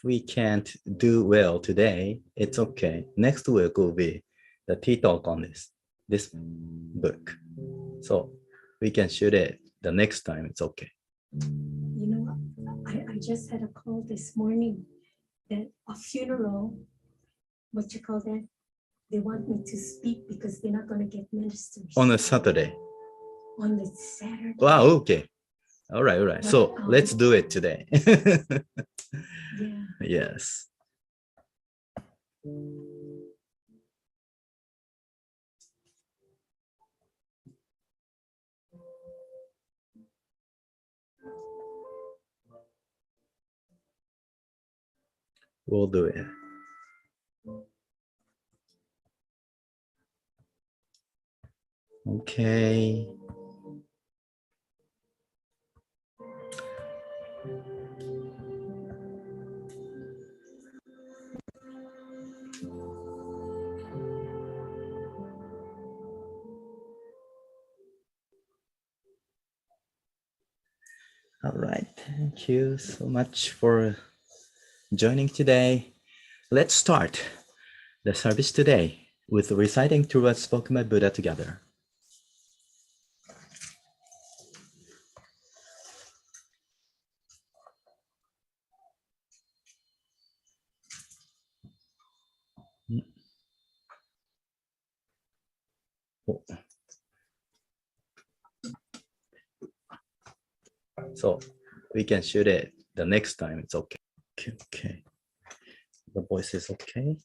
we can't do well today, it's okay. Next week will be the tea talk on this book. So we can shoot it the next time, it's okay. You know, I just had a call this morning that a funeral, what you call that? They want me to speak because they're not going to get ministers. On a Saturday. On the Saturday. Wow, okay. All right, all right. But, so let's do it today. Yeah. Yes. We'll do it. Okay. All right, thank you so much for joining today. Let's start the service today with reciting two words spoken by Buddha together. So we can shoot it the next time, it's okay. Okay. The voice is okay.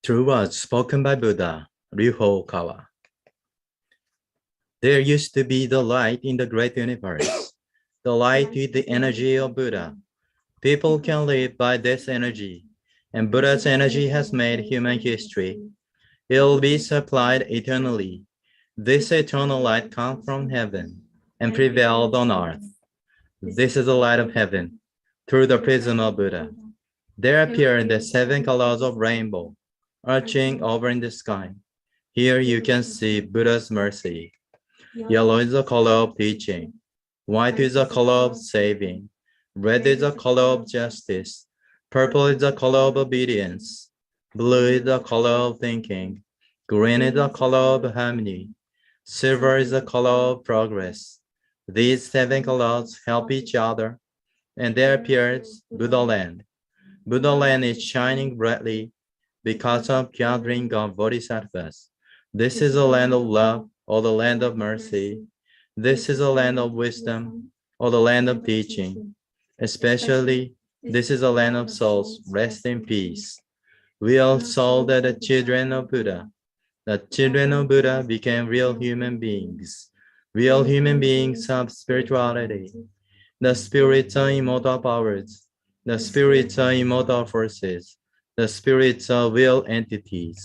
True words spoken by Buddha, Ryuho Kawa. There used to be the light in the great universe, the light with the energy of Buddha. People can live by this energy, and Buddha's energy has made human history. It will be supplied eternally. This eternal light comes from heaven and prevailed on earth. This is the light of heaven. Through the prism of Buddha, there appear the 7 colors of rainbow, arching over in the sky. Here you can see Buddha's mercy. Yellow is the color of teaching. White is the color of saving. Red is the color of justice. Purple is the color of obedience. Blue is the color of thinking. Green is the color of harmony. Silver is the color of progress. These 7 colors help each other, and there appears Buddha land. Buddha land is shining brightly because of gathering of bodhisattvas. This is a land of love, or the land of mercy. This is a land of wisdom, or the land of teaching. Especially, this is a land of souls. Rest in peace. We all saw that the children of Buddha. The children of Buddha became real human beings. Real human beings have spirituality. The spirits are immortal powers. The spirits are immortal forces. The spirits are real entities.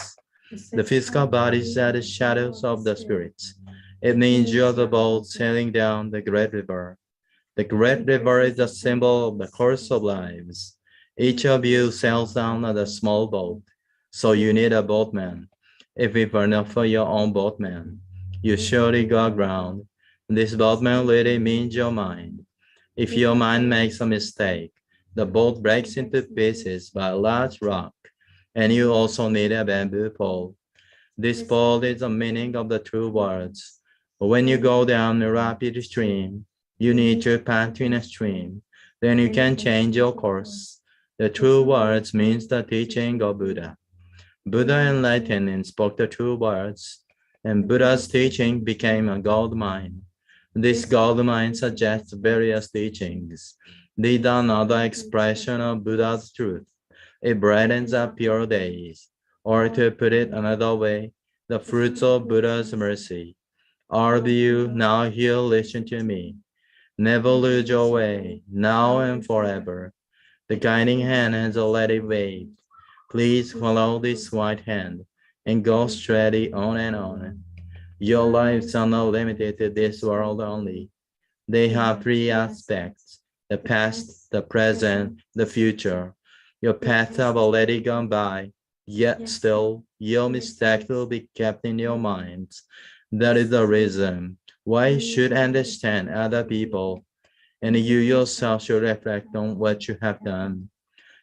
The physical bodies are the shadows of the spirits. It means you are the boat sailing down the great river. The great river is the symbol of the course of lives. Each of you sails down on a small boat, so you need a boatman. If it were not for your own boatman, you surely go aground. This boatman really means your mind. If your mind makes a mistake, the boat breaks into pieces by a large rock, and you also need a bamboo pole. This pole is the meaning of the true words. When you go down a rapid stream, you need to path in a stream. Then you can change your course. The true words means the teaching of Buddha. Buddha enlightened and spoke the true words, and Buddha's teaching became a gold mine. This gold mine suggests various teachings. These are another expression of Buddha's truth. It brightens up your days. Or to put it another way, the fruits of Buddha's mercy. All of you now here listen to me. Never lose your way, now and forever. The guiding hand has already waved. Please follow this white hand and go steady on and on. Your lives are not limited to this world only. They have three aspects: the past, the present, the future. Your paths have already gone by, yet still your mistakes will be kept in your minds. That is the reason why you should understand other people, and you yourself should reflect on what you have done.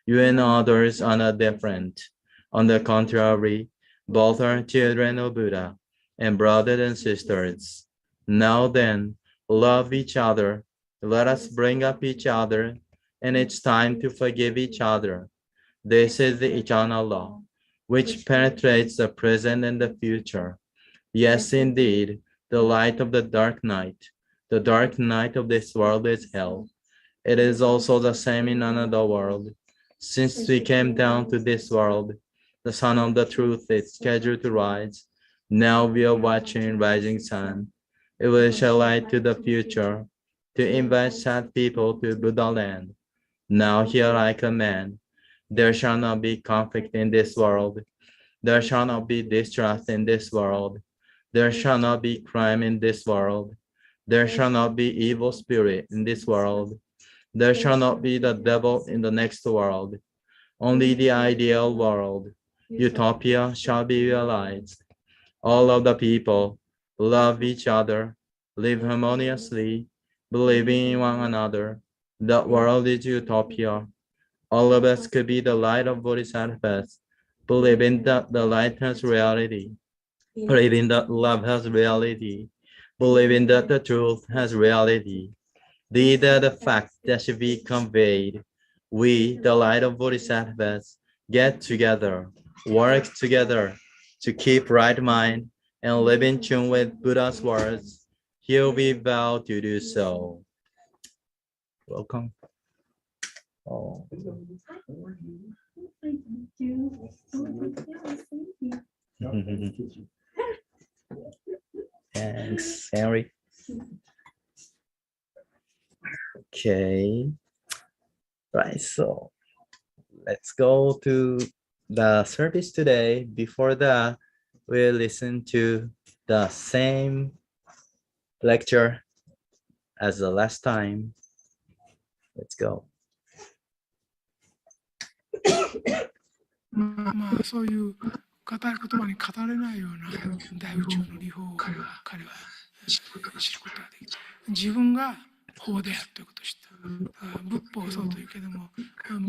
You and others are not different. On the contrary, both are children of Buddha and brothers and sisters. Now then, love each other. Let us bring up each other, and it's time to forgive each other. This is the eternal law, which penetrates the present and the future. Yes, indeed, the light of the dark night. The dark night of this world is hell. It is also the same in another world. Since we came down to this world, the sun of the truth is scheduled to rise. Now we are watching rising sun. It will shed light to the future, to invite sad people to Buddha land. Now here I command, there shall not be conflict in this world. There shall not be distrust in this world. There shall not be crime in this world. There shall not be evil spirit in this world. There shall not be the devil in the next world. Only the ideal world, utopia, shall be realized. All of the people love each other, live harmoniously, believing in one another. That world is utopia. All of us could be the light of bodhisattvas, believing that the light has reality, believing that love has reality, believing that the truth has reality. These are the facts that should be conveyed. We, the light of bodhisattvas, get together, work together to keep right mind and live in tune with Buddha's words. Here we vow to do so. Welcome. Oh. Thanks, Henry. Okay. Right, so let's go to the service today. Before that, we'll listen to the same lecture as the last time. Let's go. まあそういう固い言葉に語れないような大宇宙の理法を彼は知ることができた。自分が法であるということを知った。仏法そうというけども、ブ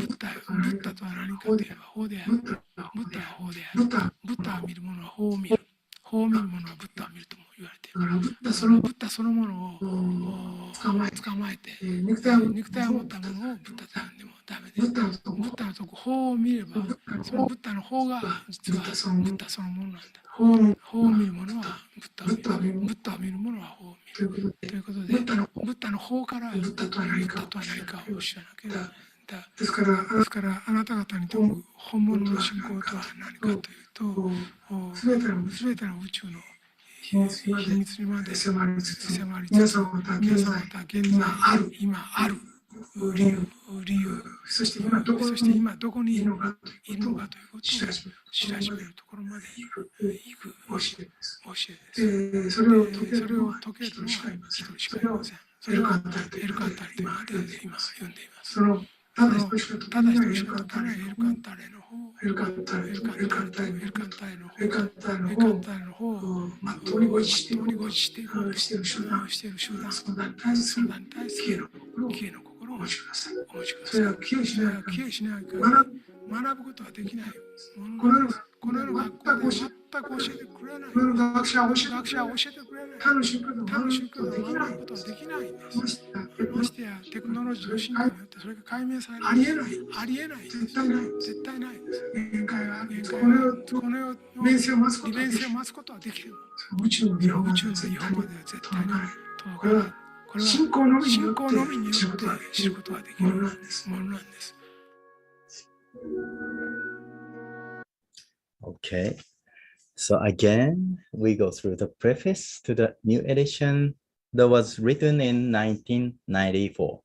ッダとは何かといえば法である。ブッダは法である。ブッダを見る者は法を見る。法を見る者はブッダを見るとも言われている。ブッダそのものを捕まえて、肉体を持ったものをブッダと呼んでもダメで、ブッダのとこ法を見れば、そのブッダの法が実はブッダそのものなんだ。法を見る者はブッダを見る。ブッダを見る者は法を見る。ということで、ブッダの法からブッダとは何かを知らなければならない。ですからあなた方にとって本物の信仰とは何かというと、すべての宇宙の秘密にまで迫りつつ、皆さんまた現在今ある理由、そして今どこにいるのかということを知らしめるところまで行く教えです。それを解けるのは一人しかいません。それをエルカンタリと今呼んでいます。ただ一人しか解かないエルカンタレの方をまっとうにご自身している集団、その団体に対する消えの心をお持ちください。それは消えしないから学ぶことはできないものです。この世の学校で全く教えてくれない。この世の学者は教えてくれない。楽しく回らないことはできないんです。ましてやテクノロジーの進化によってそれが解明される。ありえない。絶対ないです。限界はこの世の利便性を増すことはできる。宇宙の違法までは絶対に届かない。これは信仰のみによって知ることができるものなんです。Okay. So again, we go through the preface to the new edition that was written in 1994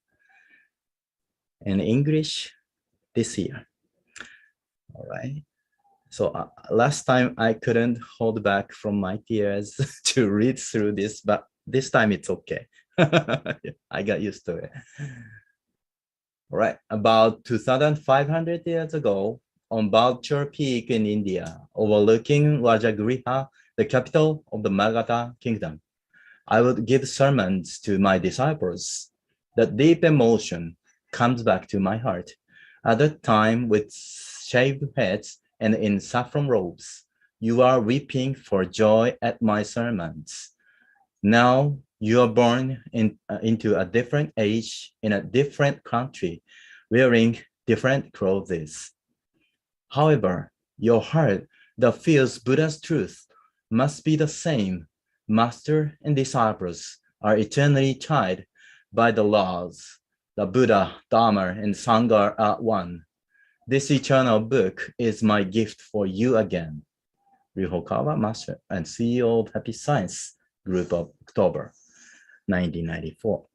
in English this year. All right. So last time I couldn't hold back from my tears to read through this, but this time it's okay. I got used to it. All right. About 2,500 years ago, on Balchur Peak in India, overlooking Rajagriha, the capital of the Magadha kingdom, I would give sermons to my disciples. That deep emotion comes back to my heart. At that time, with shaved heads and in saffron robes, you are weeping for joy at my sermons. Now you are born into a different age in a different country, wearing different clothes. However, your heart that feels Buddha's truth must be the same. Master and disciples are eternally tied by the laws. The Buddha, Dharma, and Sangha are one. This eternal book is my gift for you again. Ryuhokawa, Master and CEO of Happy Science Group of October 1994.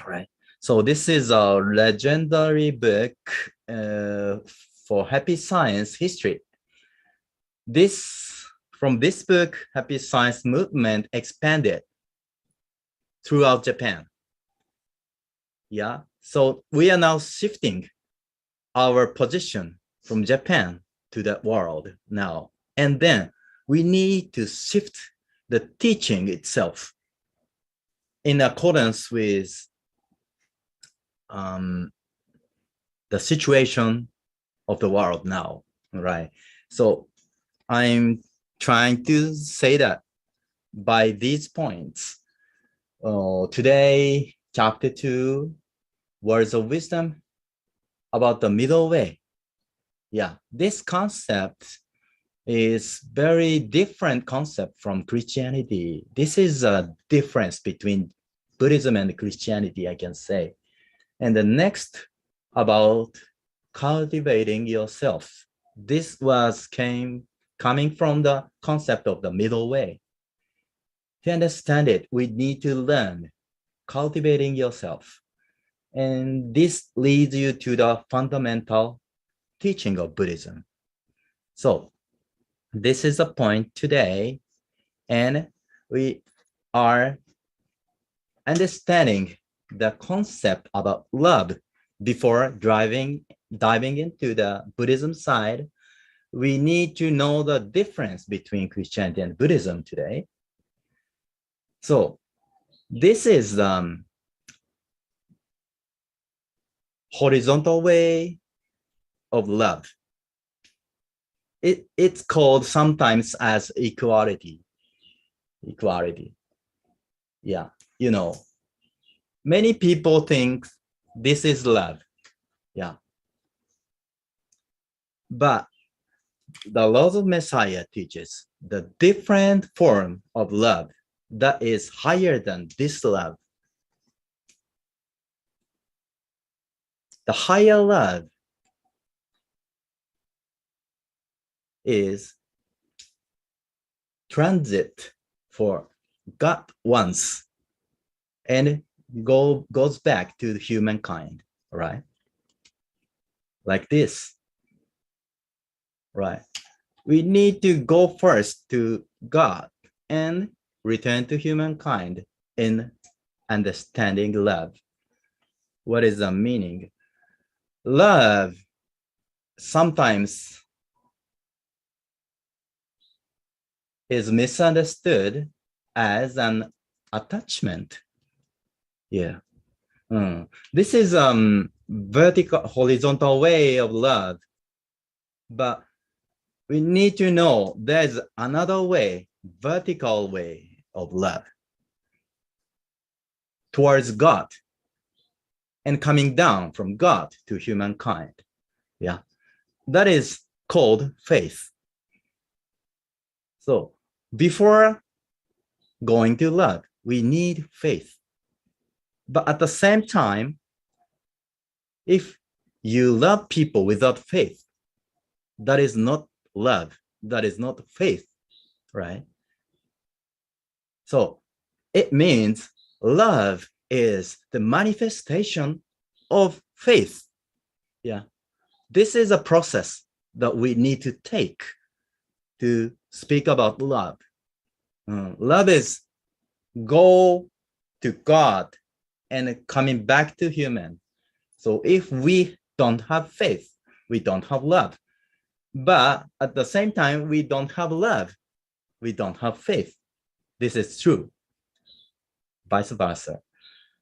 All right. So this is a legendary book for Happy Science history. From this book, Happy Science movement expanded throughout Japan. Yeah, so we are now shifting our position from Japan to the world now. And then we need to shift the teaching itself in accordance with the situation of the world now, right? So I'm trying to say that by these points, today, chapter 2, words of wisdom about the middle way. Yeah, this concept is very different concept from Christianity. This is a difference between Buddhism and Christianity, I can say. And the next about cultivating yourself. This was coming from the concept of the middle way. To understand it, we need to learn cultivating yourself. And this leads you to the fundamental teaching of Buddhism. So this is the point today, and we are understanding the concept about love before diving into the Buddhism side. We need to know the difference between Christianity and Buddhism today. So this is horizontal way of love. It's called sometimes as equality. Yeah, you know, many people think this is love. Yeah. But the laws of Messiah teaches the different form of love that is higher than this love. The higher love is transit for God once and goes back to humankind, right? Like this, right? We need to go first to God and return to humankind in understanding love. What is the meaning? Love sometimes is misunderstood as an attachment. Yeah. This is vertical, horizontal way of love. But we need to know there's another way, vertical way of love towards God and coming down from God to humankind. Yeah, that is called faith. So before going to love, we need faith. But at the same time, if you love people without faith, that is not love, that is not faith, right? So it means love is the manifestation of faith. Yeah, this is a process that we need to take to speak about love. Love is go to God and coming back to human. So if we don't have faith, we don't have love. But at the same time, we don't have love, we don't have faith. This is true, vice versa.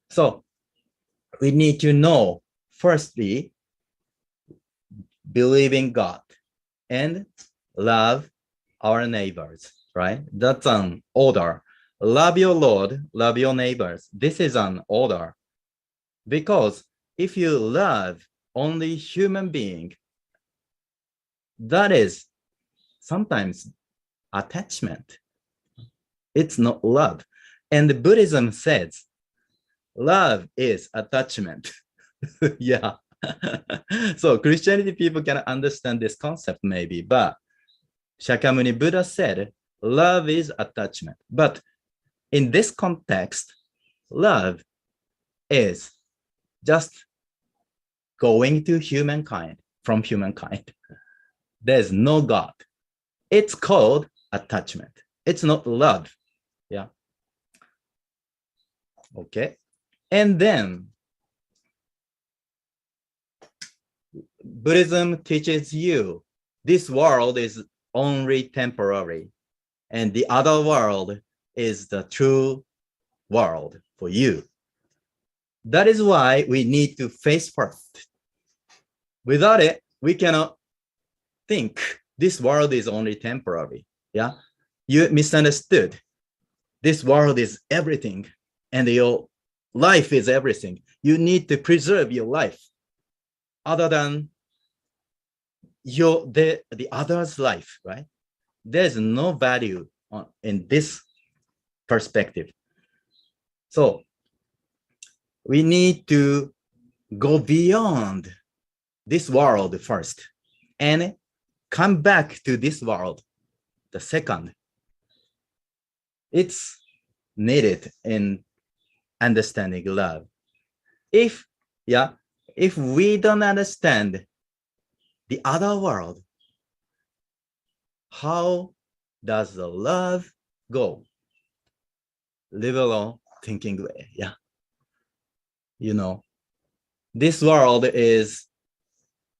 So we need to know, firstly, believe in God and love our neighbors, right? That's an order. Love your Lord, love your neighbors. This is an order. Because if you love only human being, that is sometimes attachment. It's not love. And Buddhism says love is attachment. Yeah. So Christianity people can understand this concept maybe, but Shakyamuni Buddha said love is attachment. But in this context, love is just going to humankind, from humankind. There's no God. It's called attachment. It's not love. Yeah. Okay. And then Buddhism teaches you this world is only temporary and the other world is the true world for you. That is why we need to face first. Without it, we cannot think this world is only temporary. Yeah, you misunderstood. This world is everything and your life is everything. You need to preserve your life other than the other's life, right? There's no value in this perspective. So we need to go beyond this world first and come back to this world the second. It's needed in understanding love. If we don't understand the other world, how does the love go? Liberal thinking way. Yeah. You know, this world is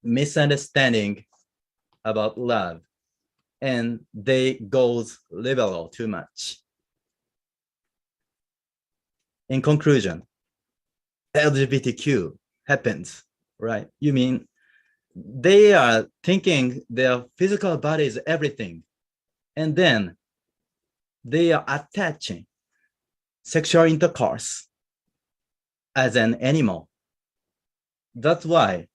misunderstanding about love and they goes liberal too much. In conclusion, LGBTQ happens, right? You mean they are thinking their physical body is everything, and then they are attaching sexual intercourse as an animal. That's why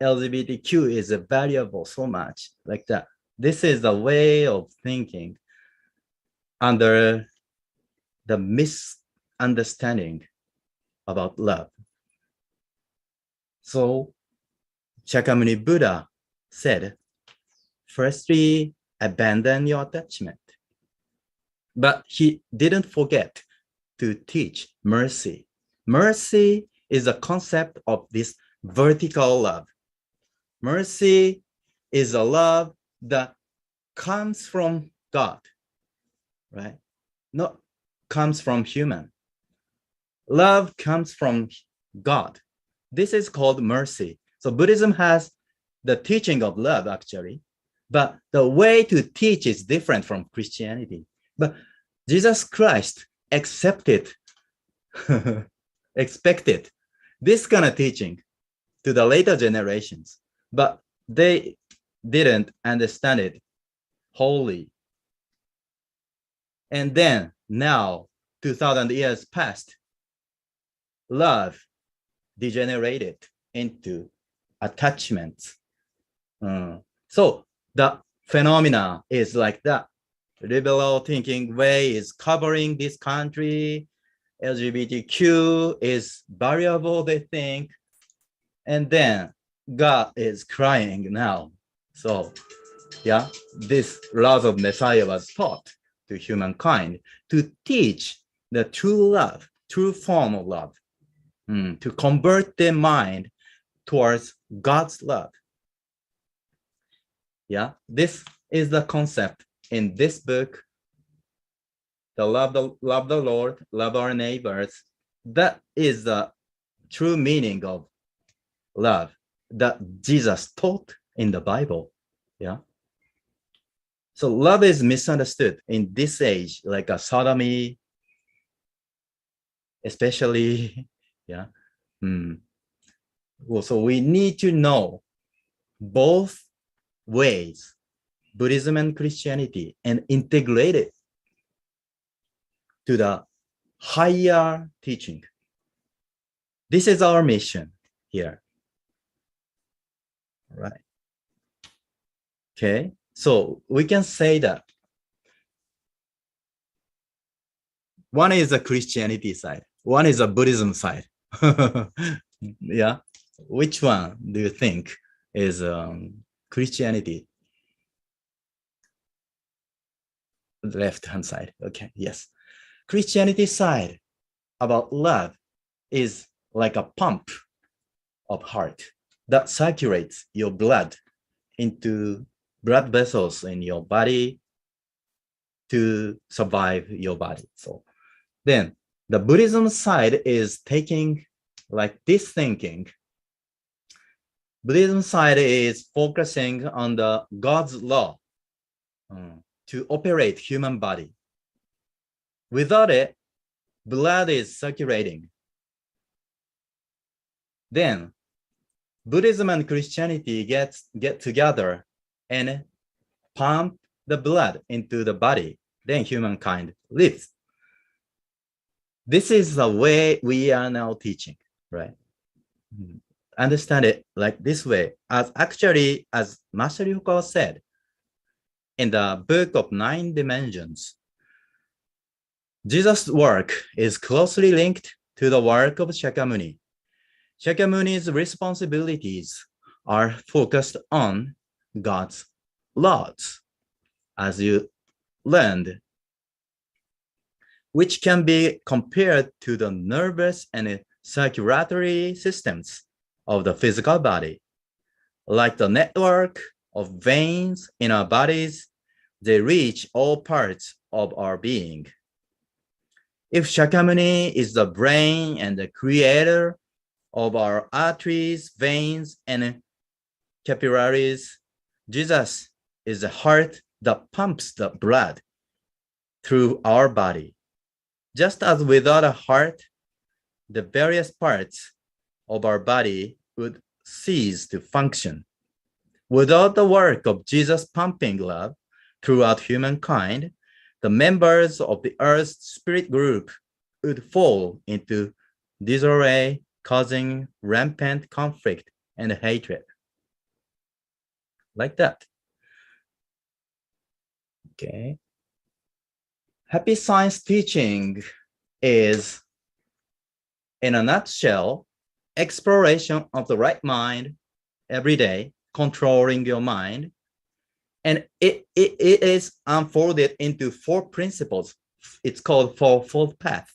LGBTQ is a variable so much like that. This is a way of thinking under the misunderstanding about love. So Shakyamuni Buddha said, firstly, abandon your attachment. But he didn't forget to teach mercy. Mercy is a concept of this vertical love. Mercy is a love that comes from God, right? Not comes from human. Love comes from God. This is called mercy. So Buddhism has the teaching of love actually, but the way to teach is different from Christianity. But Jesus Christ expected this kind of teaching to the later generations, but they didn't understand it wholly. And then now, 2000 years passed, love degenerated into attachment. So the phenomena is like that. Liberal thinking way is covering this country. LGBTQ is variable, they think. And then God is crying now. So yeah, this love of Messiah was taught to humankind to teach the true love, true form of love, to convert their mind towards God's love. Yeah, this is the concept in this book. Love the Lord, love our neighbors. That is the true meaning of love that Jesus taught in the Bible. Yeah. So love is misunderstood in this age, like a sodomy, especially. Yeah. Well, so we need to know both ways, Buddhism and Christianity, and integrate it to the higher teaching. This is our mission here. All right. Okay. So we can say that one is a Christianity side, one is a Buddhism side. Yeah. Which one do you think is Christianity? Left hand side. Okay. Yes. Christianity side about love is like a pump of heart that circulates your blood into blood vessels in your body to survive your body. So then the Buddhism side is taking like this thinking. Buddhism side is focusing on the God's law to operate human body. Without it, blood is circulating. Then Buddhism and Christianity get together and pump the blood into the body. Then humankind lives. This is the way we are now teaching, right? Understand it like this way. As Master Ryukawa said in the book of 9 dimensions, Jesus' work is closely linked to the work of Shakyamuni's responsibilities are focused on God's laws, as you learned, which can be compared to the nervous and circulatory systems of the physical body. Like the network of veins in our bodies, they reach all parts of our being. If Shakyamuni is the brain and the creator of our arteries, veins, and capillaries, Jesus is the heart that pumps the blood through our body. Just as without a heart, the various parts of our body would cease to function. Without the work of Jesus pumping love throughout humankind, the members of the Earth's spirit group would fall into disarray, causing rampant conflict and hatred. Like that. Okay. Happy science teaching is, in a nutshell, exploration of the right mind every day, controlling your mind. And it is unfolded into 4 principles. It's called fourfold path.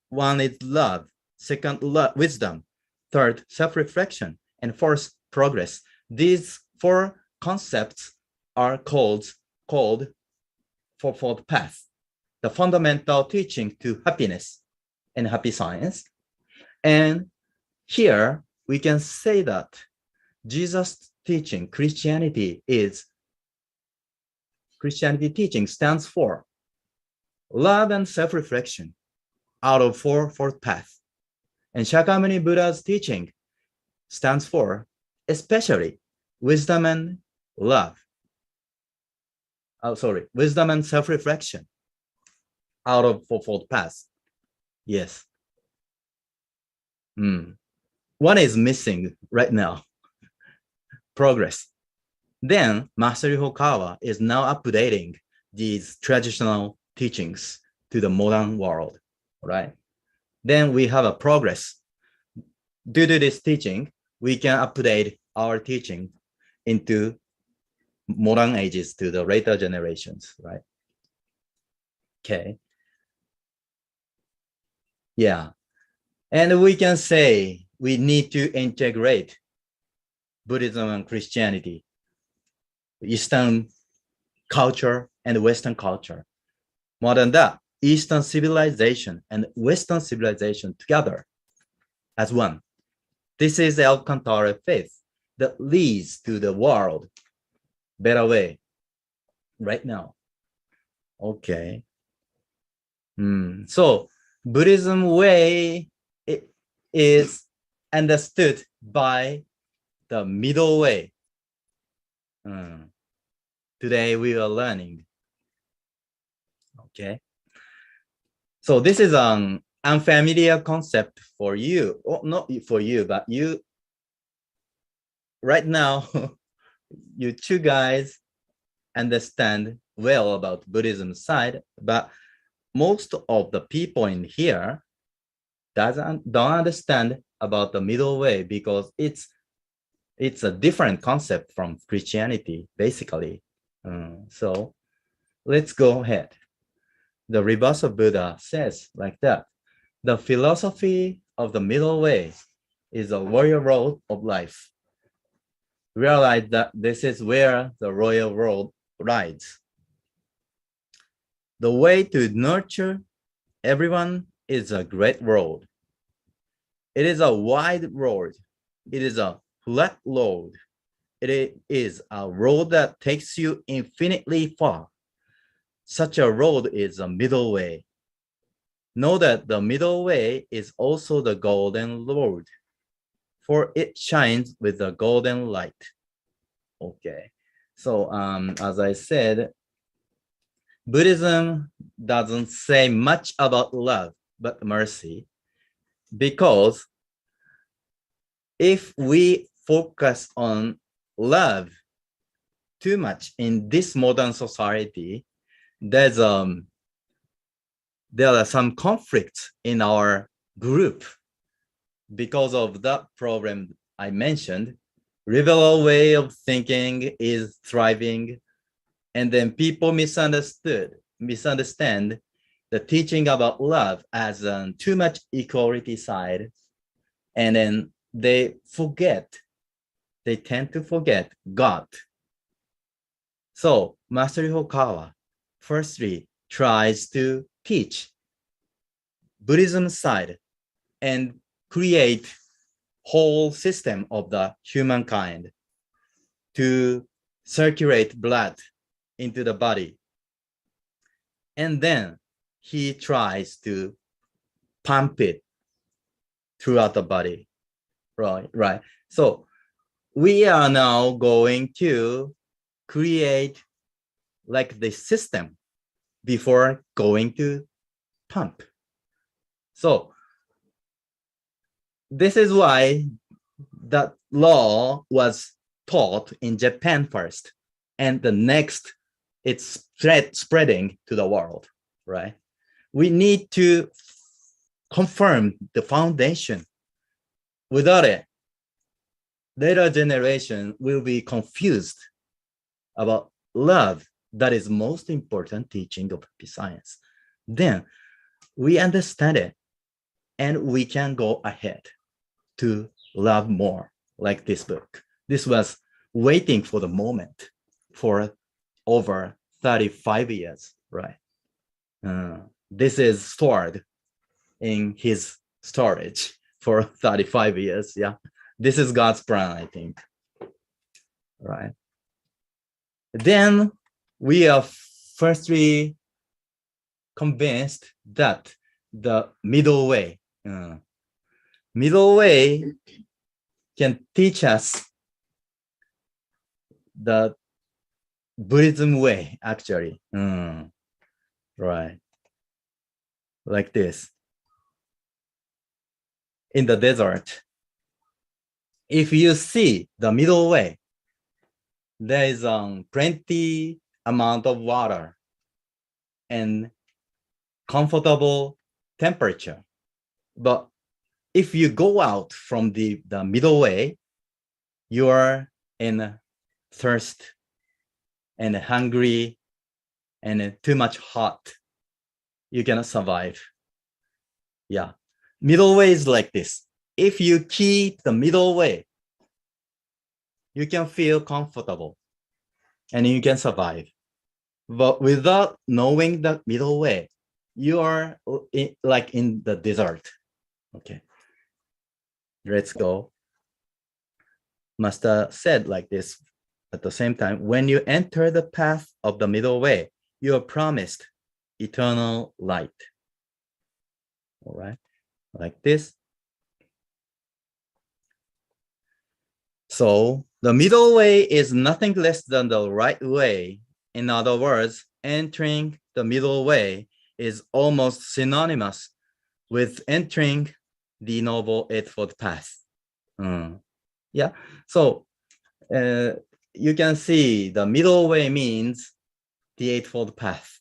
1 is love, 2nd, wisdom, 3rd, self-reflection, and 4th, progress. These 4 concepts are called fourfold path, the fundamental teaching to happiness and happy science. And here we can say that Jesus' teaching, Christianity teaching stands for love and self-reflection out of fourfold path. And Shakyamuni Buddha's teaching stands for especially wisdom and love. Wisdom and self-reflection. out of fourfold path. Yes. One is missing right now. Progress. Then Master Hokawa is now updating these traditional teachings to the modern world, right? Then we have a progress. Due to this teaching, we can update our teaching into modern ages to the later generations, right? Okay. Yeah. And we can say we need to integrate Buddhism and Christianity, Eastern culture and Western culture. More than that, Eastern civilization and Western civilization together as one. This is the Alcantara faith that leads to the world better way right now. Okay. So Buddhism way is understood by the middle way. Today we are learning. Okay. So this is an unfamiliar concept for you, or not for you, but you right now, you two guys understand well about Buddhism side, but most of the people in here don't understand about the middle way because it's a different concept from Christianity, basically. So let's go ahead. The Rebirth of Buddha says like that. The philosophy of the middle way is a royal road of life. Realize that this is where the royal road rides. The way to nurture everyone is a great road. It is a wide road. It is a flat road. It is a road that takes you infinitely far. Such a road is a middle way. Know that the middle way is also the golden road, for it shines with the golden light. Okay, so as I said, Buddhism doesn't say much about love, but mercy, because if we focus on love too much in this modern society, there are some conflicts in our group because of that problem I mentioned. Liberal way of thinking is thriving, and then people misunderstand the teaching about love as too much equality side, and then they tend to forget God. So Master Hokawa firstly tries to teach Buddhism side and create whole system of the humankind to circulate blood into the body. And then he tries to pump it throughout the body. Right. So we are now going to create like the system before going to pump. So this is why that law was taught in Japan first, and the next it's spreading to the world, right? We need to confirm the foundation. Without it, later generation will be confused about love. That is most important teaching of science. Then we understand it and we can go ahead to love more, like this book. This was waiting for the moment for over 35 years, right? This is stored in his storage for 35 years. Yeah, this is God's plan, I think. Right. Then we are firstly convinced that the middle way can teach us the Buddhism way, actually. Right. like this. In the desert, if you see the middle way, there is plenty amount of water and comfortable temperature. But if you go out from the middle way, you are in thirst and hungry and too much hot. You cannot survive. Yeah. Middle way is like this. If you keep the middle way, you can feel comfortable and you can survive. But without knowing the middle way, you are like in the desert. Okay. Let's go. Master said like this at the same time, when you enter the path of the middle way, you are promised eternal light. All right, like this. So the middle way is nothing less than the right way. In other words, entering the middle way is almost synonymous with entering the Noble Eightfold Path. Yeah, so you can see the middle way means the Eightfold Path.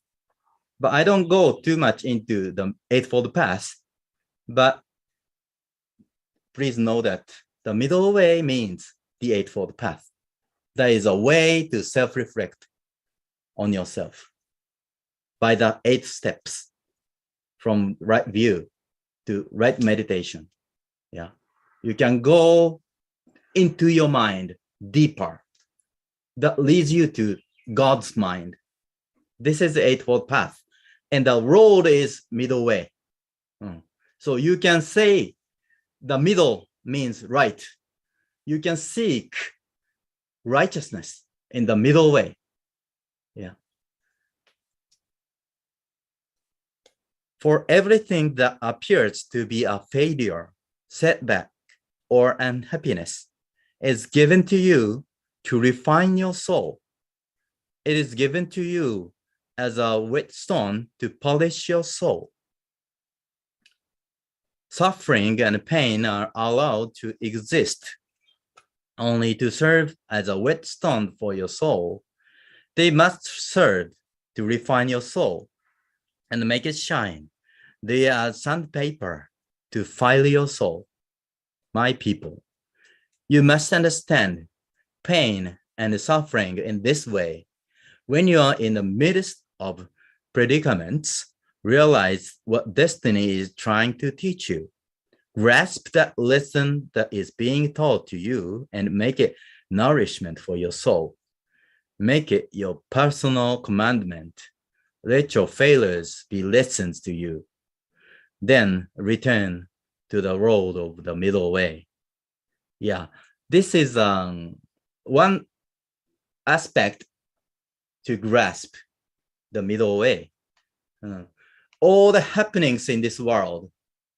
But I don't go too much into the Eightfold Path, but please know that the middle way means the Eightfold Path. That is a way to self-reflect on yourself by the 8 steps from right view to right meditation. Yeah, you can go into your mind deeper. That leads you to God's mind. This is the Eightfold Path, and the road is middle way. So you can say the middle means right. You can seek righteousness in the middle way. Yeah. For everything that appears to be a failure, setback, or unhappiness is given to you to refine your soul. It is given to you as a whetstone to polish your soul. Suffering and pain are allowed to exist only to serve as a whetstone for your soul. They must serve to refine your soul and make it shine. They are sandpaper to file your soul. My people, you must understand pain and suffering in this way. When you are in the midst of predicaments, realize what destiny is trying to teach you. Grasp that lesson that is being taught to you and make it nourishment for your soul. Make it your personal commandment. Let your failures be lessons to you. Then return to the road of the middle way. Yeah, this is one aspect to grasp the middle way. All the happenings in this world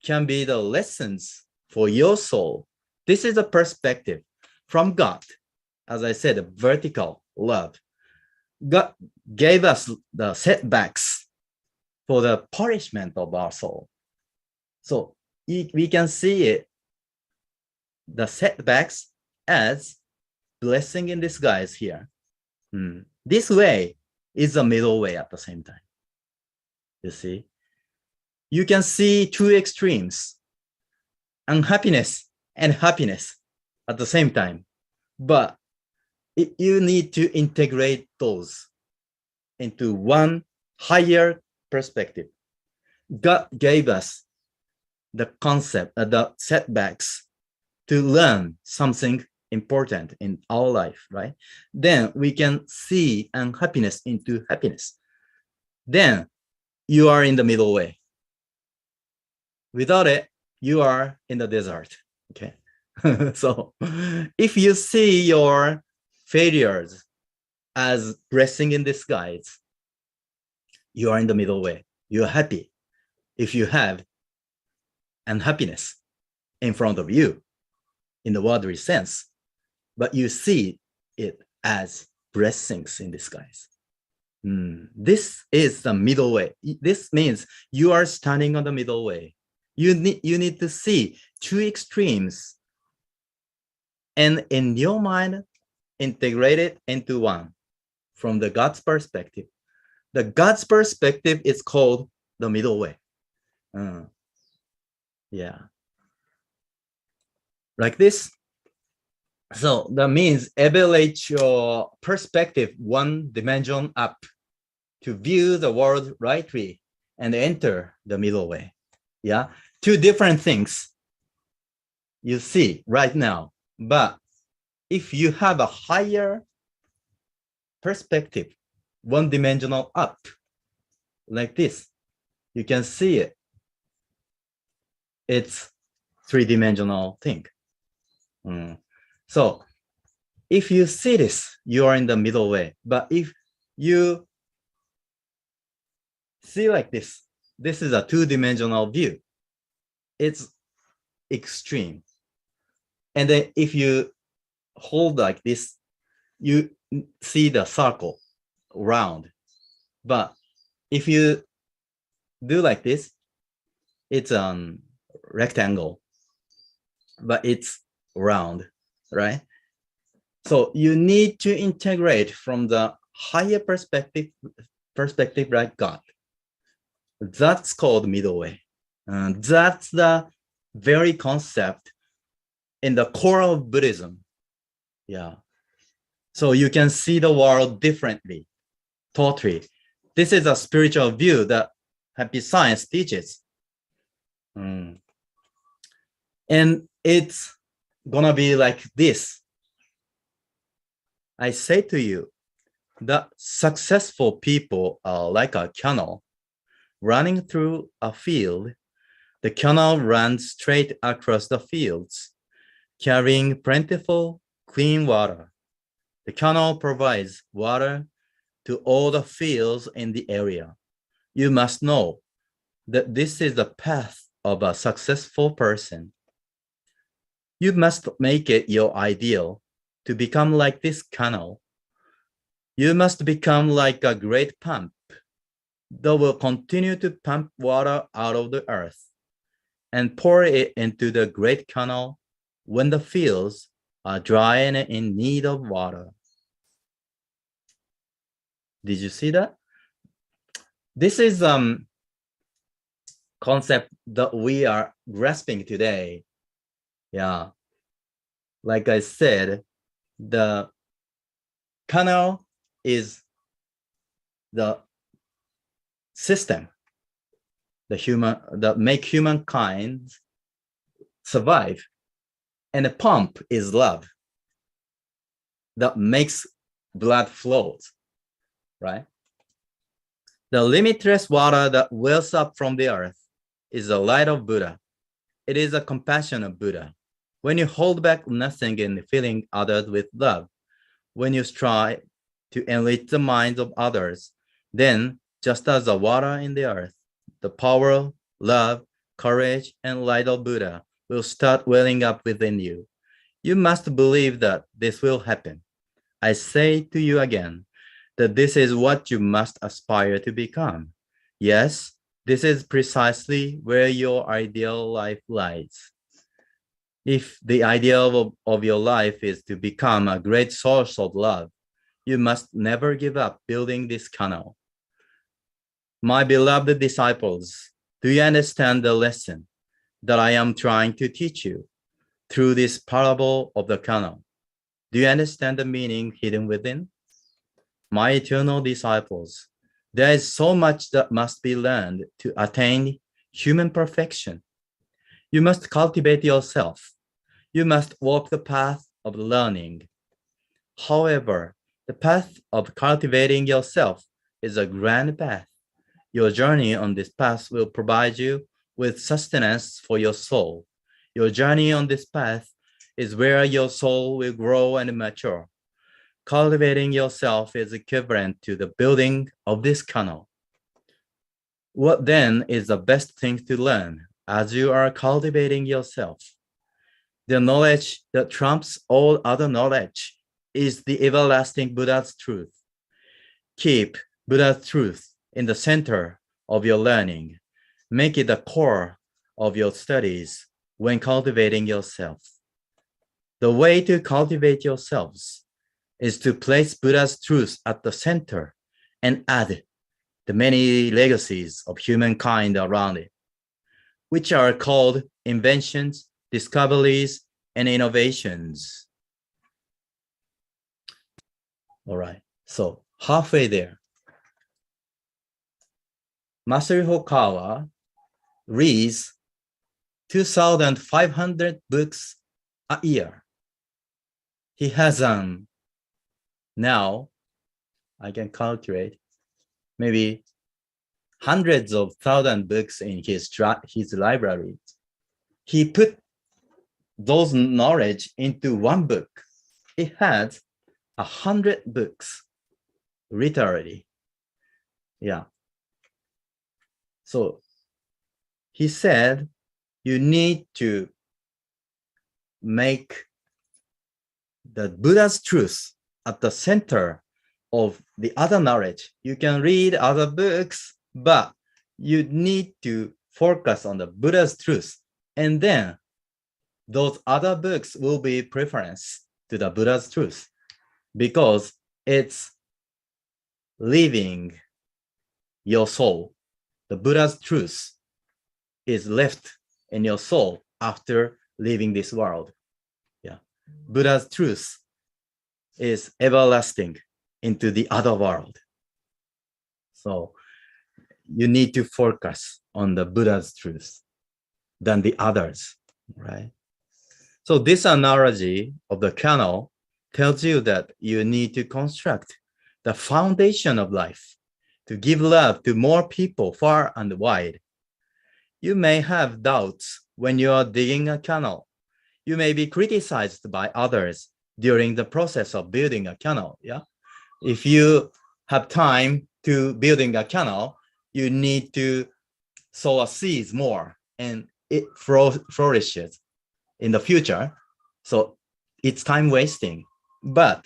can be the lessons for your soul. This is a perspective from God. As I said, a vertical love. God gave us the setbacks for the punishment of our soul. So we can see it, the setbacks, as blessing in disguise here. This way is the middle way at the same time. You see, you can see two extremes, unhappiness and happiness at the same time, but you need to integrate those into one higher perspective. God gave us the concept, the setbacks to learn something important in our life, right? Then we can see unhappiness into happiness. Then you are in the middle way. Without it, you are in the desert, okay? So if you see your failures as blessing in disguise, you are in the middle way. You're happy if you have unhappiness in front of you in the worldly sense, but you see it as blessings in disguise. This is the middle way. This means you are standing on the middle way. You need to see two extremes and in your mind integrate it into one from the God's perspective. The God's perspective is called the middle way. Yeah. Like this. So that means elevate your perspective one dimension up to view the world rightly and enter the middle way. Yeah. Two different things you see right now. But if you have a higher perspective, one dimensional up, like this, you can see it. It's three-dimensional thing. So if you see this, you are in the middle way. But if you see like this is a two-dimensional view. It's extreme. And then if you hold like this, you see the circle round. But if you do like this, it's a rectangle, but it's round, right? So you need to integrate from the higher perspective like God. That's called middle way. That's the very concept in the core of Buddhism. Yeah. So you can see the world differently, totally. This is a spiritual view that Happy Science teaches. And it's gonna be like this. I say to you that successful people are like a canal running through a field. The canal runs straight across the fields, carrying plentiful, clean water. The canal provides water to all the fields in the area. You must know that this is the path of a successful person. You must make it your ideal to become like this canal. You must become like a great pump that will continue to pump water out of the earth and pour it into the great canal when the fields are dry and in need of water. Did you see that? This is concept that we are grasping today. Yeah. Like I said, the canal is the system that make humankind survive. And the pump is love that makes blood flows, right? The limitless water that wells up from the earth is the light of Buddha. It is a compassion of Buddha. When you hold back nothing in filling others with love, when you strive to enrich the minds of others, then just as the water in the earth, the power, love, courage, and light of Buddha will start welling up within you. You must believe that this will happen. I say to you again that this is what you must aspire to become. Yes, this is precisely where your ideal life lies. If the ideal of your life is to become a great source of love, you must never give up building this canal. My beloved disciples, do you understand the lesson that I am trying to teach you through this parable of the canal? Do you understand the meaning hidden within? My eternal disciples, there is so much that must be learned to attain human perfection. You must cultivate yourself. You must walk the path of learning. However, the path of cultivating yourself is a grand path. Your journey on this path will provide you with sustenance for your soul. Your journey on this path is where your soul will grow and mature. Cultivating yourself is equivalent to the building of this canal. What then is the best thing to learn as you are cultivating yourself? The knowledge that trumps all other knowledge is the everlasting Buddha's truth. Keep Buddha's truth in the center of your learning. Make it the core of your studies when cultivating yourself. The way to cultivate yourselves is to place Buddha's truth at the center and add the many legacies of humankind around it, which are called inventions, discoveries, and innovations. All right, so halfway there. Master Hokawa reads 2,500 books a year. He has now, I can calculate, maybe hundreds of thousand books in his library. He put those knowledge into one book. It had 100 books, literally. Yeah. So he said, you need to make the Buddha's truth at the center of the other knowledge. You can read other books, but you need to focus on the Buddha's truth. And then those other books will be preference to the Buddha's truth because it's leaving your soul. The Buddha's truth is left in your soul after leaving this world. Yeah. Buddha's truth is everlasting into the other world. So you need to focus on the Buddha's truth than the others, right? So this analogy of the canal tells you that you need to construct the foundation of life to give love to more people far and wide. You may have doubts when you are digging a canal. You may be criticized by others during the process of building a canal. Yeah. If you have time to building a canal, you need to sow a seeds more and it flourishes in the future. So it's time wasting. But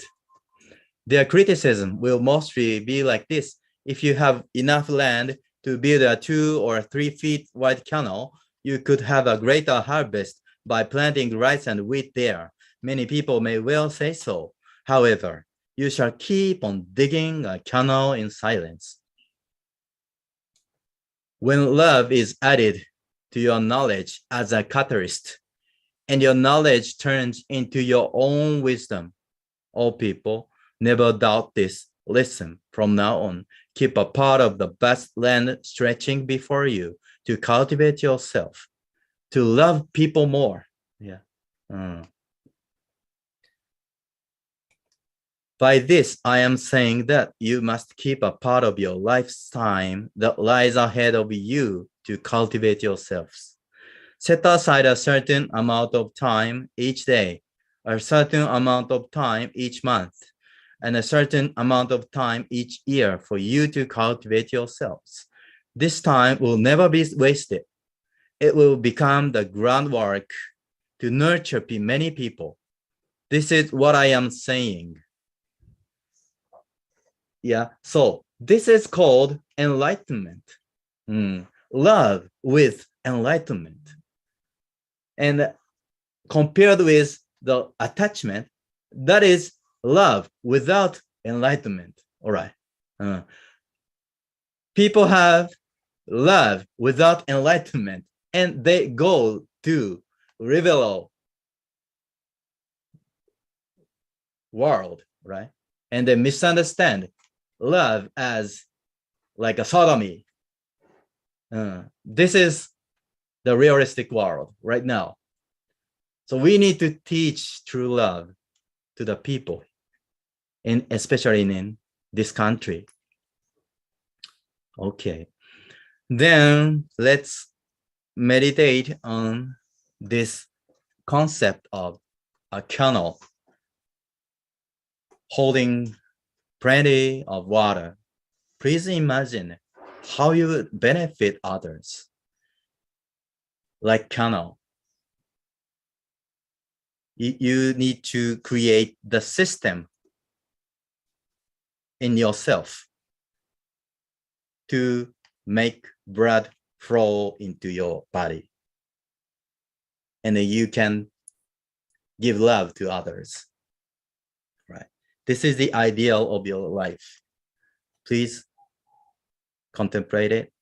their criticism will mostly be like this. If you have enough land to build a 2 or 3 feet wide canal, you could have a greater harvest by planting rice and wheat there. Many people may well say so. However, you shall keep on digging a canal in silence. When love is added to your knowledge as a catalyst, and your knowledge turns into your own wisdom, all people, never doubt this. Listen, from now on, keep a part of the vast land stretching before you to cultivate yourself, to love people more. Yeah. By this, I am saying that you must keep a part of your lifetime that lies ahead of you to cultivate yourselves. Set aside a certain amount of time each day, a certain amount of time each month, and a certain amount of time each year for you to cultivate yourselves. This time will never be wasted. It will become the groundwork to nurture many people. This is what I am saying. Yeah, so this is called enlightenment. Love with enlightenment. And compared with the attachment, that is love without enlightenment. All right. People have love without enlightenment, and they go to liberal world, right? And they misunderstand love as like a sodomy. This is the realistic world right now. So we need to teach true love to the people, and especially in this country. Okay, then let's meditate on this concept of a canal holding plenty of water. Please imagine how you would benefit others. Like canal, you need to create the system in yourself to make blood flow into your body. And then you can give love to others, right? This is the ideal of your life. Please contemplate it.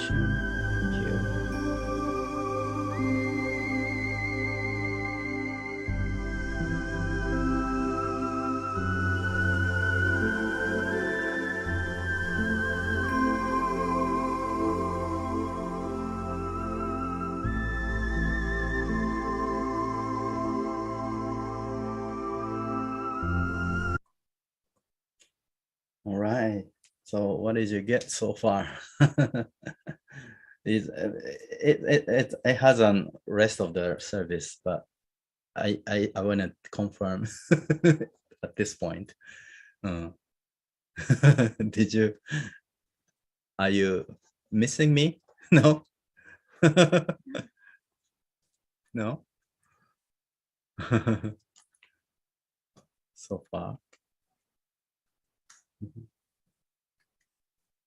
Thank you. All right. So what did you get so far? It has a rest of the service, but I want to confirm at this point. Did you? Are you missing me? No. No. So far.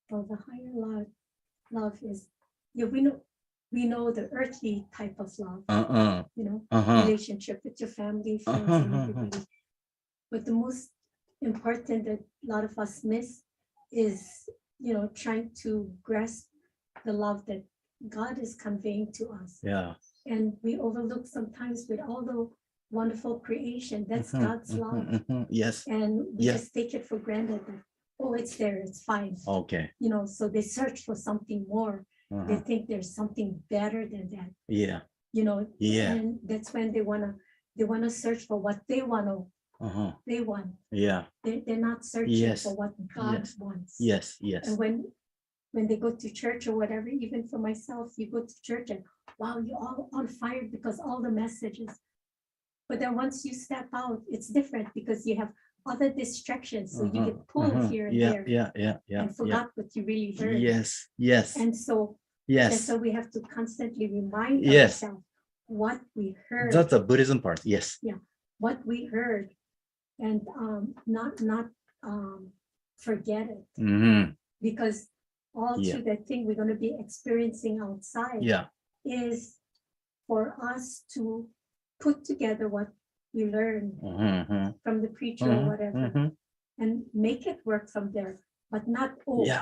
Well, the higher love is, yeah, we know the earthly type of love, you know, relationship with your family, friends, and everybody. But the most important that a lot of us miss is, you know, trying to grasp the love that God is conveying to us. Yeah. And we overlook sometimes with all the wonderful creation, that's God's love. Yes. And we Yeah. just take it for granted that, oh, it's there, it's fine. Okay. You know, so they search for something more. They think there's something better than that. Yeah. You know, Yeah. and that's when they wanna search for what they want. They want. Yeah. They're not searching Yes. for what God Yes. wants. Yes. Yes. And when they go to church or whatever, even for myself, you go to church and wow, you're all on fire because all the messages. But then once you step out, it's different because you have other distractions. So you get pulled here and there. Yeah. And forgot what you really heard. Yes. Yes. And so we have to constantly remind Yes. ourselves what we heard. That's the Buddhism part. Yes. What we heard, and not forget it. Because all through that thing we're going to be experiencing outside is for us to put together what we learned from the preacher or whatever and make it work from there, but not,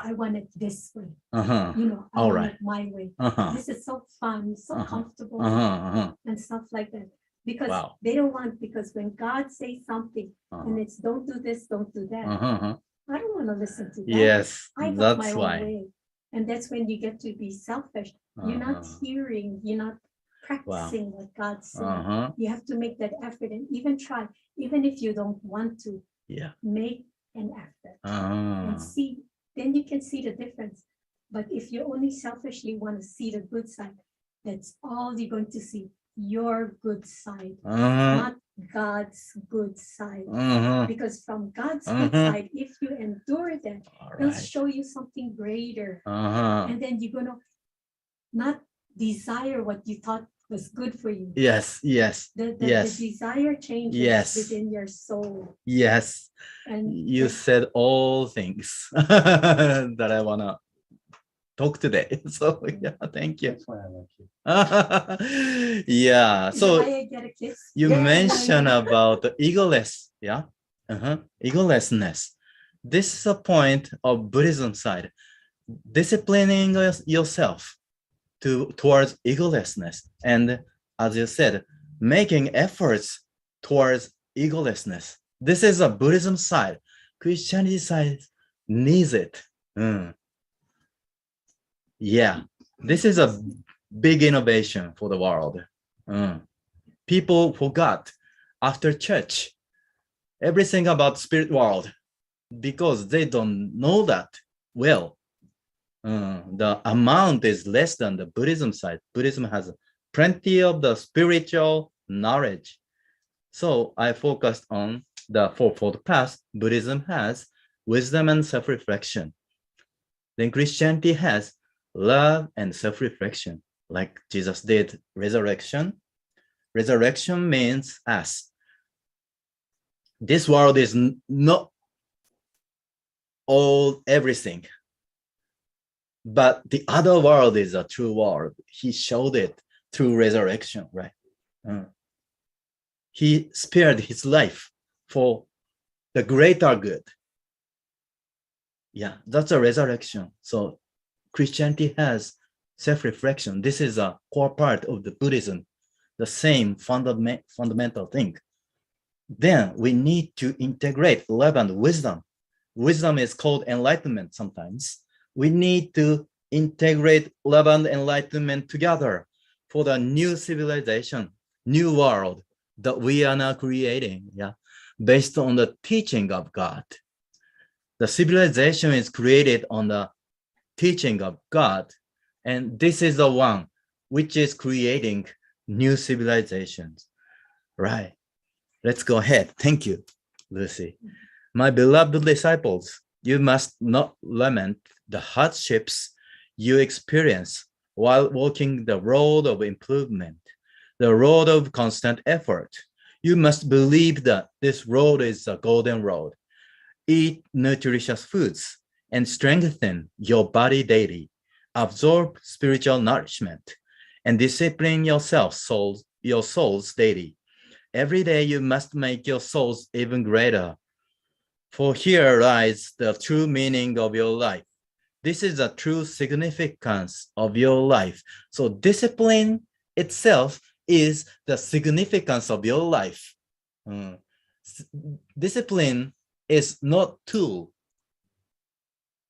I want it this way. You know, I want it my way. This is so fun, so comfortable, and stuff like that. Because they don't want, because when God says something and it's don't do this, don't do that, I don't want to listen to that. Yes, I got my that's own why. way. And that's when you get to be selfish. You're not hearing, you're not practicing what God's saying. You have to make that effort and even try, even if you don't want to, make an effort and see, then you can see the difference. But if you only selfishly want to see the good side, that's all you're going to see, your good side, not God's good side. Because from God's good side, if you endure that, He'll show you something greater. And then you're gonna not desire what you thought was good for you. Yes. The desire changes within your soul. Yes. And you said all things that I wanna talk today. So thank you. That's why I like you. Yeah. is So why I get a kiss. you Yeah. mentioned about the egoless, egolessness. This is a point of Buddhism side, disciplining yourself towards egolessness, and as you said, making efforts towards egolessness. This is a Buddhism side. Christianity side needs it. Yeah, this is a big innovation for the world. People forgot after church everything about spirit world because they don't know that well. The amount is less than the Buddhism side. Buddhism has plenty of the spiritual knowledge. So I focused on the fourfold path. Buddhism has wisdom and self-reflection. Then Christianity has love and self-reflection, like Jesus did resurrection. Resurrection means us. This world is not all everything, but the other world is a true world. He showed it through resurrection, right? He spared his life for the greater good. Yeah, that's a resurrection. So Christianity has self-reflection. This is a core part of the Buddhism, the same fundamental thing. Then we need to integrate love and wisdom. Wisdom is called enlightenment sometimes. We need to integrate love and enlightenment together for the new civilization, new world that we are now creating, based on the teaching of God. The civilization is created on the teaching of God, and this is the one which is creating new civilizations. Right. Let's go ahead. Thank you, Lucy. My beloved disciples, you must not lament the hardships you experience while walking the road of improvement, the road of constant effort. You must believe that this road is a golden road. Eat nutritious foods and strengthen your body daily. Absorb spiritual nourishment and discipline your souls daily. Every day you must make your souls even greater. For here lies the true meaning of your life. This is the true significance of your life. So discipline itself is the significance of your life. Discipline is not tool,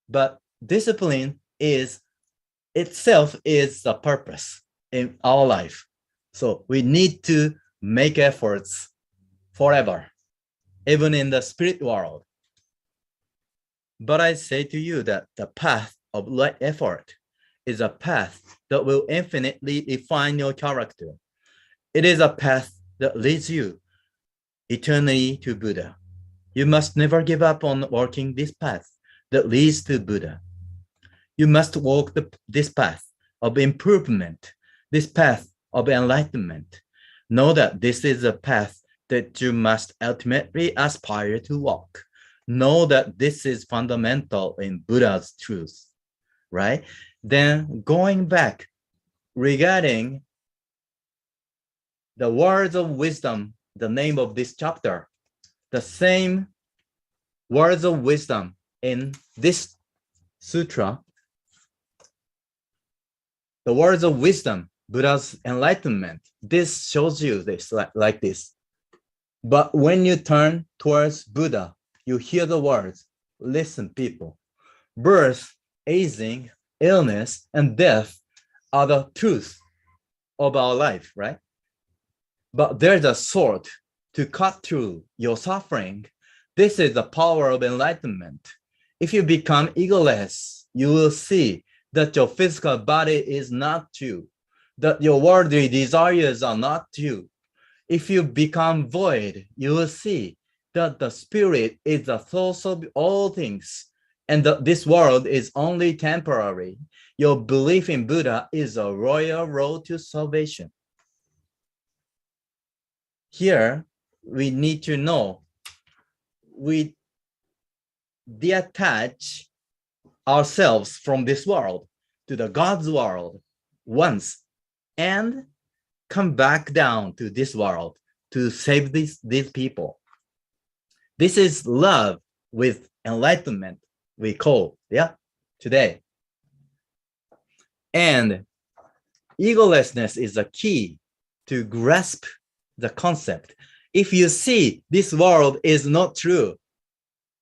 but discipline is itself is the purpose in our life. So we need to make efforts forever, even in the spirit world. But I say to you that the path of light effort is a path that will infinitely define your character. It is a path that leads you eternally to Buddha. You must never give up on walking this path that leads to Buddha. You must walk this path of improvement, this path of enlightenment. Know that this is a path that you must ultimately aspire to walk. Know that this is fundamental in Buddha's truth, right? Then going back regarding the words of wisdom, the name of this chapter, the same words of wisdom in this sutra, the words of wisdom, Buddha's enlightenment, this shows you this like this. But when you turn towards Buddha, you hear the words, listen, people. Birth, aging, illness, and death are the truth of our life, right? But there's a sword to cut through your suffering. This is the power of enlightenment. If you become egoless, you will see that your physical body is not you, that your worldly desires are not you. If you become void, you will see that the spirit is the source of all things, and that this world is only temporary. Your belief in Buddha is a royal road to salvation. Here, we need to know we detach ourselves from this world to the God's world once and come back down to this world to save these people. This is love with enlightenment, we call, today. And egolessness is a key to grasp the concept. If you see this world is not true,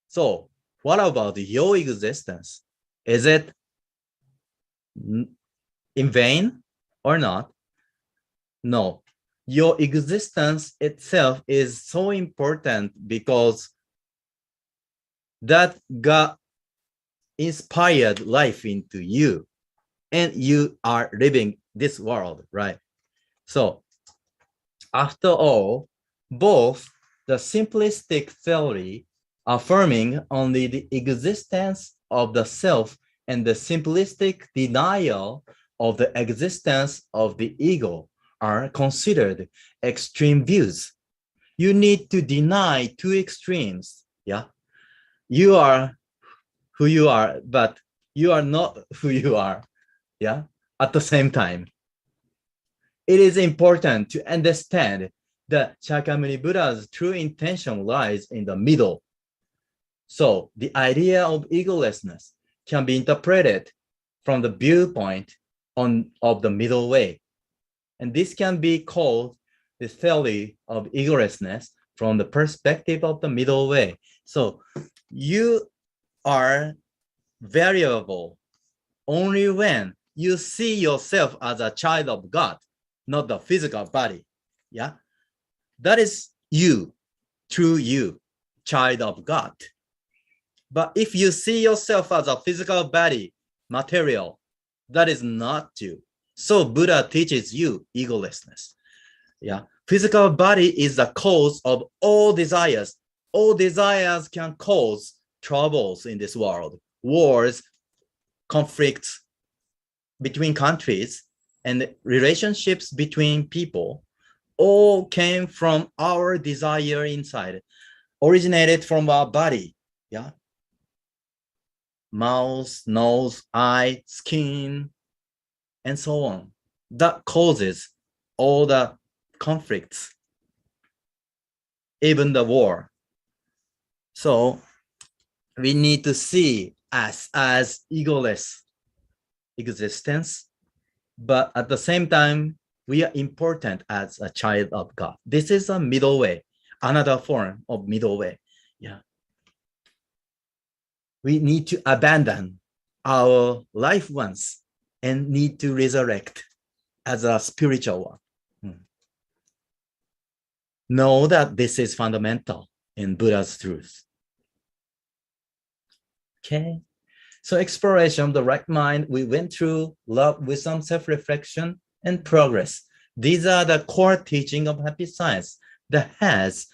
so what about your existence? Is it in vain or not? No, your existence itself is so important because that God inspired life into you and you are living this world, right? So after all, both the simplistic theory affirming only the existence of the self and the simplistic denial of the existence of the ego are considered extreme views. You need to deny two extremes. You are who you are, but you are not who you are. At the same time, it is important to understand that Shakyamuni Buddha's true intention lies in the middle. So the idea of egolessness can be interpreted from the viewpoint of the middle way. And this can be called the theory of egolessness from the perspective of the middle way. So you are valuable only when you see yourself as a child of God, not the physical body. That is you, true you, child of God. But if you see yourself as a physical body, material, that is not you. So Buddha teaches you egolessness. Yeah, physical body is the cause of all desires. All desires can cause troubles in this world, wars, conflicts between countries, and relationships between people all came from our desire inside, originated from our body. Yeah, mouth, nose, eye, skin, and so on. That causes all the conflicts, even the war. So we need to see us as egoless existence, but at the same time, we are important as a child of God. This is a middle way, another form of middle way. Yeah. We need to abandon our life ones and need to resurrect as a spiritual one. Know that this is fundamental in Buddha's truth. Okay. So exploration of the right mind, we went through love, wisdom, self-reflection, and progress. These are the core teaching of happy science that has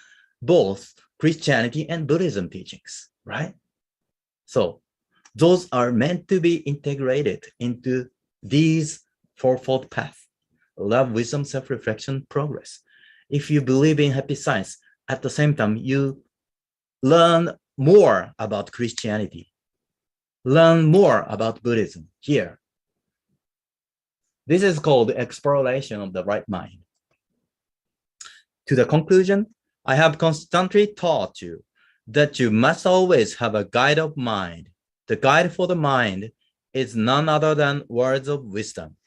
both Christianity and Buddhism teachings, right? So those are meant to be integrated into these fourfold path: love, wisdom, self-reflection, progress. If you believe in happy science, at the same time, you learn more about Christianity, learn more about Buddhism here. This is called exploration of the right mind. To the conclusion, I have constantly taught you that you must always have a guide of mind. The guide for the mind is none other than words of wisdom.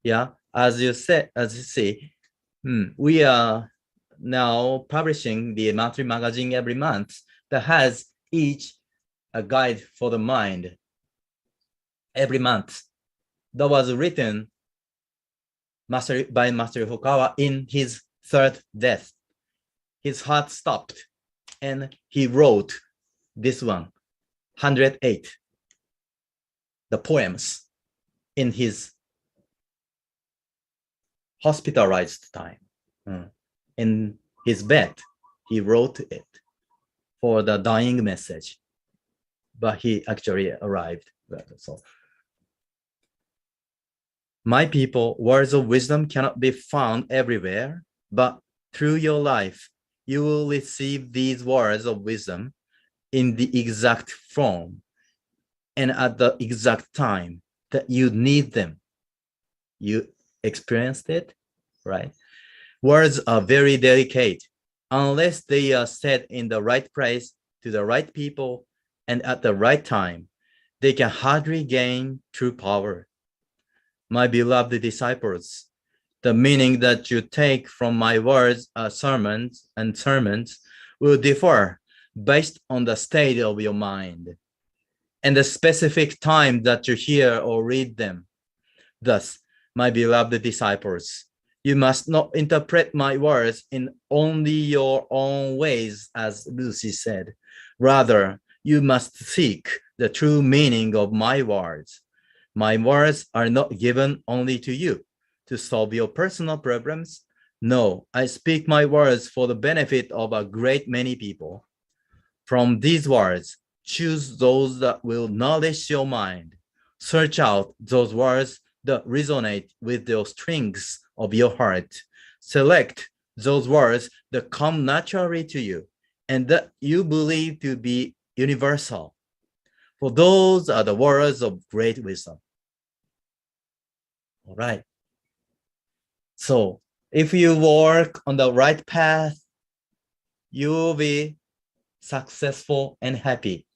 Yeah, as you see, we are now publishing the monthly magazine every month that has each a guide for the mind every month. That was written by Master Hokawa in his third death. His heart stopped and he wrote this one, 108, the poems in his hospitalized time. In his bed, he wrote it for the dying message, but he actually arrived. So, my people, words of wisdom cannot be found everywhere, but through your life, you will receive these words of wisdom in the exact form and at the exact time that you need them. You experienced it, right? Words are very delicate. Unless they are said in the right place to the right people and at the right time, they can hardly gain true power. My beloved disciples, the meaning that you take from my words, sermons will differ based on the state of your mind and the specific time that you hear or read them. Thus, my beloved disciples, you must not interpret my words in only your own ways, as Lucy said. Rather, you must seek the true meaning of my words. My words are not given only to you to solve your personal problems. No, I speak my words for the benefit of a great many people. From these words, choose those that will nourish your mind. Search out those words that resonate with the strings of your heart. Select those words that come naturally to you and that you believe to be universal. For those are the words of great wisdom. All right. So if you work on the right path, you will be successful and happy.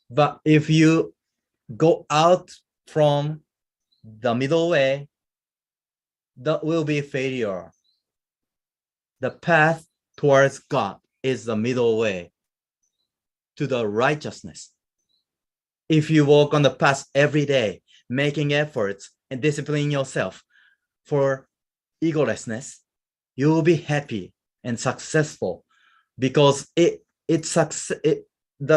But if you go out from the middle way, that will be failure. The path towards God is the middle way to the righteousness. If you walk on the path every day, making efforts and disciplining yourself for egolessness, you will be happy and successful because the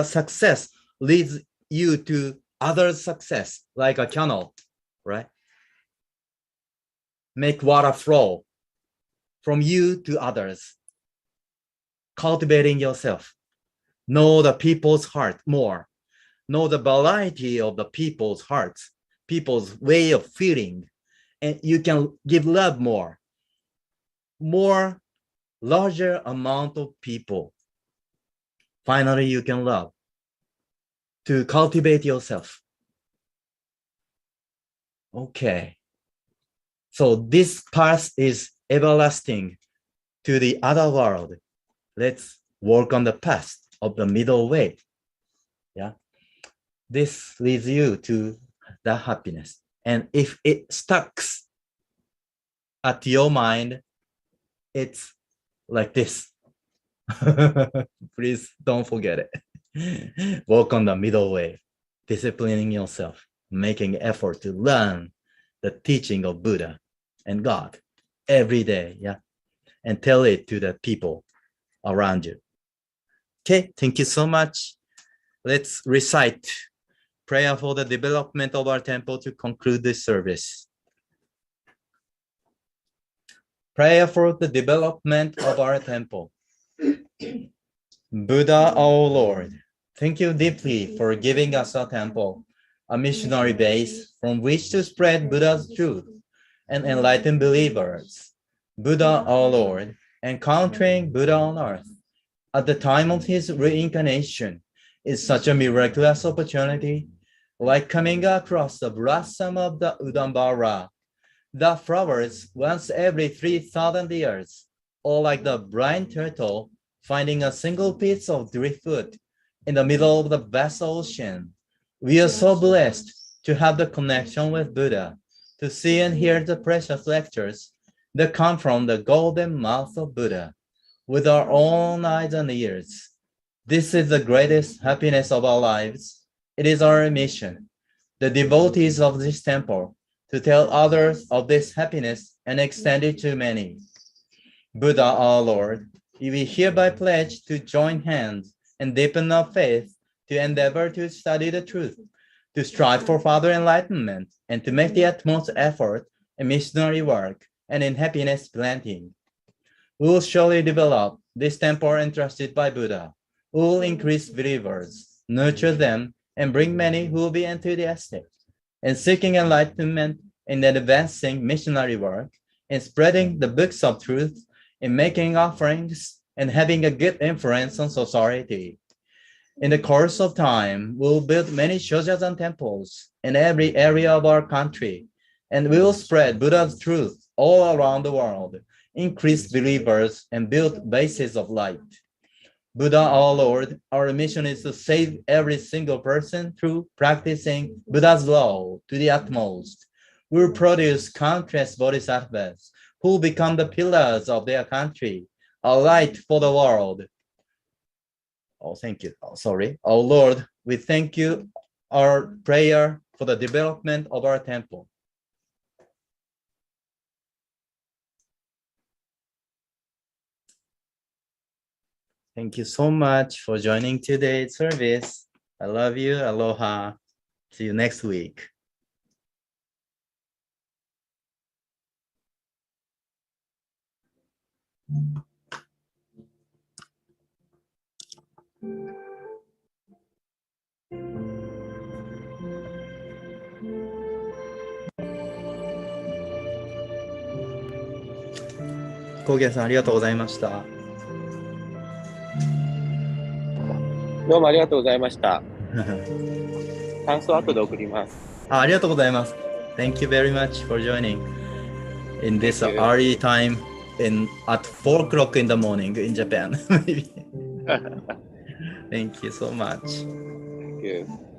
success leads you to others' success, like a canal, right? Make water flow from you to others. Cultivating yourself. Know the people's heart more. Know the variety of the people's hearts, people's way of feeling, and you can give love more larger amount of people. Finally, you can love to cultivate yourself. Okay. So this path is everlasting to the other world. Let's work on the path of the middle way. Yeah. This leads you to the happiness. And if it stucks at your mind, it's like this. Please don't forget it. Walk on the middle way, disciplining yourself, making effort to learn the teaching of Buddha and God every day, yeah, and tell it to the people around you. Okay, thank you so much. Let's recite prayer for the development of our temple to conclude this service. Prayer for the development of our temple. Buddha, our Lord, thank you deeply for giving us a temple, a missionary base from which to spread Buddha's truth and enlighten believers. Buddha, our Lord, encountering Buddha on earth at the time of his reincarnation is such a miraculous opportunity, like coming across the blossom of the Udambara that flowers once every 3,000 years, or like the blind turtle finding a single piece of driftwood in the middle of the vast ocean. We are so blessed to have the connection with Buddha, to see and hear the precious lectures that come from the golden mouth of Buddha with our own eyes and ears. This is the greatest happiness of our lives. It is our mission, the devotees of this temple, to tell others of this happiness and extend it to many. Buddha, our Lord, we hereby pledge to join hands and deepen our faith, to endeavor to study the truth, to strive for further enlightenment, and to make the utmost effort in missionary work and in happiness planting. We will surely develop this temple entrusted by Buddha. We will increase believers, nurture them, and bring many who will be enthusiastic in seeking enlightenment, in advancing missionary work, in spreading the books of truth, in making offerings, and having a good influence on society. In the course of time, we will build many shojas and temples in every area of our country, and we will spread Buddha's truth all around the world, increase believers, and build bases of light. Buddha, our Lord, our mission is to save every single person through practicing Buddha's law to the utmost. We will produce countless bodhisattvas who become the pillars of their country, a light for the world. Oh, thank you. Oh, sorry. Oh, Lord, we thank you, our prayer for the development of our temple. Thank you so much for joining today's service. I love you. Aloha. See you next week.高原さん、ありがとうございました。どうもありがとうございました。感想後で送ります。ありがとうございます。Thank you very much for joining in this early time at 4 o'clock in the morning in Japan. Maybe. Thank you so much. Thank you.